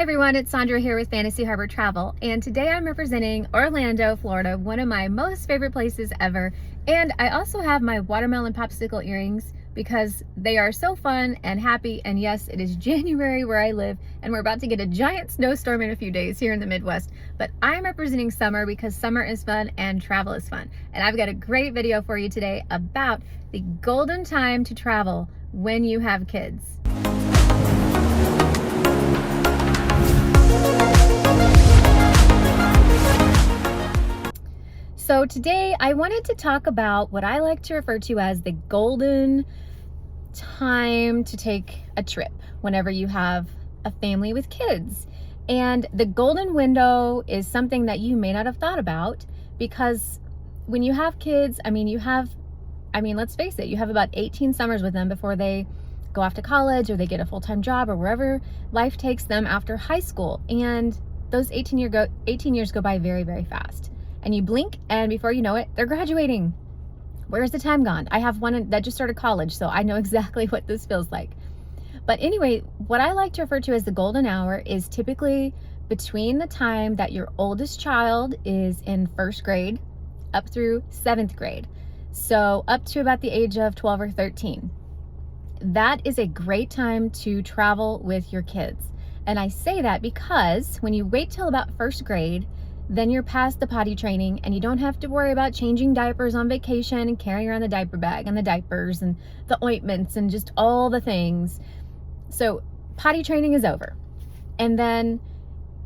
Hey everyone, it's Sandra here with Fantasy Harbor Travel, and today I'm representing Orlando, Florida, one of my most favorite places ever. And I also have my watermelon popsicle earrings because they are so fun and happy. And yes, it is January where I live, and we're about to get a giant snowstorm in a few days here in the Midwest. But I'm representing summer because summer is fun and travel is fun. And I've got a great video for you today about the golden time to travel when you have kids. So today I wanted to talk about what I like to refer to as the golden time to take a trip whenever you have a family with kids. And the golden window is something that you may not have thought about, because when you have kids, let's face it, you have about 18 summers with them before they go off to college or they get a full-time job or wherever life takes them after high school. And those 18 years go by very, very fast. And you blink, and before you know it, they're graduating. Where's the time gone? I have one that just started college, so I know exactly what this feels like. But anyway, what I like to refer to as the golden hour is typically between the time that your oldest child is in first grade up through 7th grade. So up to about the age of 12 or 13. That is a great time to travel with your kids. And I say that because when you wait till about first grade, then you're past the potty training and you don't have to worry about changing diapers on vacation and carrying around the diaper bag and the diapers and the ointments and just all the things. So potty training is over. And then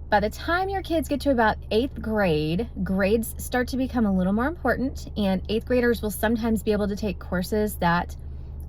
by the time your kids get to about 8th grade, grades start to become a little more important, and 8th graders will sometimes be able to take courses that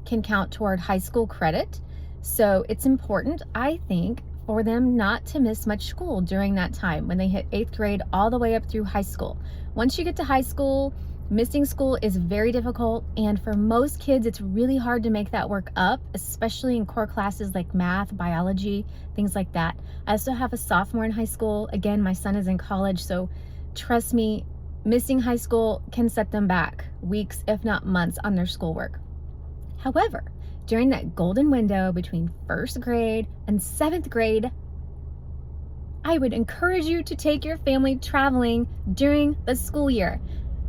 can count toward high school credit. So it's important, I think, for them not to miss much school during that time when they hit 8th grade all the way up through high school. Once you get to high school, missing school is very difficult, and for most kids it's really hard to make that work up, especially in core classes like math, biology, things like that. I also have a sophomore in high school. Again, my son is in college, so trust me, missing high school can set them back weeks, if not months, on their schoolwork. However, during that golden window between 1st grade and 7th grade, I would encourage you to take your family traveling during the school year.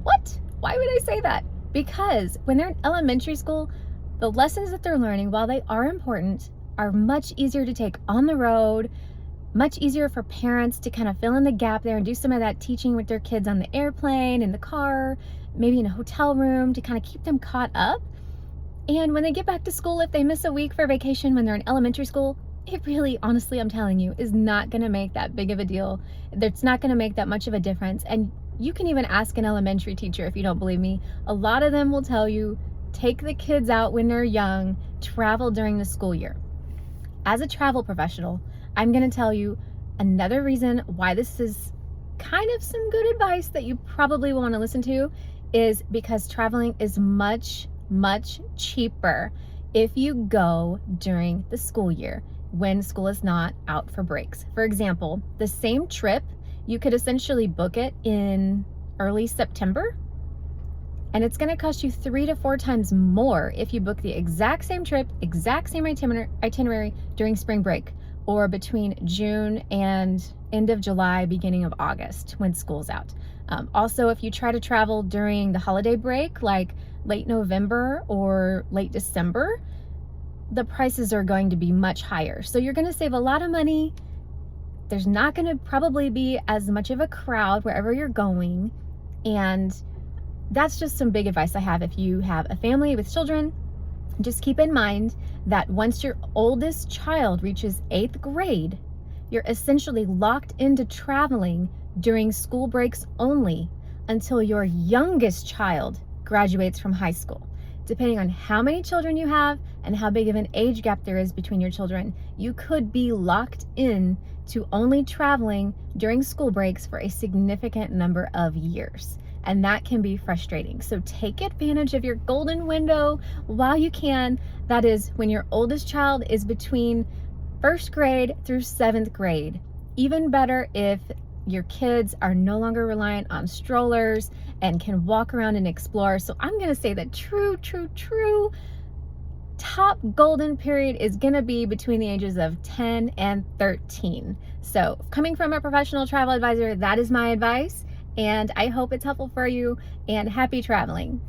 What? Why would I say that? Because when they're in elementary school, the lessons that they're learning, while they are important, are much easier to take on the road, much easier for parents to kind of fill in the gap there and do some of that teaching with their kids on the airplane, in the car, maybe in a hotel room, to kind of keep them caught up. And when they get back to school, if they miss a week for vacation when they're in elementary school, it really, honestly, I'm telling you, is not going to make that big of a deal. It's not going to make that much of a difference. And you can even ask an elementary teacher if you don't believe me. A lot of them will tell you, take the kids out when they're young, travel during the school year. As a travel professional, I'm going to tell you another reason why this is kind of some good advice that you probably want to listen to, is because traveling is much cheaper if you go during the school year when school is not out for breaks. For example, the same trip, you could essentially book it in early September, and it's going to cost you 3 to 4 times more if you book the exact same trip, exact same itinerary during spring break, or between June and end of July, beginning of August, when school's out. Also, if you try to travel during the holiday break, like late November or late December, the prices are going to be much higher. So you're going to save a lot of money. There's not going to probably be as much of a crowd wherever you're going. And that's just some big advice I have. If you have a family with children, just keep in mind that once your oldest child reaches 8th grade, you're essentially locked into traveling during school breaks only until your youngest child graduates from high school. Depending on how many children you have and how big of an age gap there is between your children, you could be locked in to only traveling during school breaks for a significant number of years. And that can be frustrating. So take advantage of your golden window while you can. That is when your oldest child is between 1st grade through 7th grade. Even better if your kids are no longer reliant on strollers and can walk around and explore. So I'm going to say that true top golden period is gonna be between the ages of 10 and 13. So coming from a professional travel advisor, that is my advice, and I hope it's helpful for you, and happy traveling.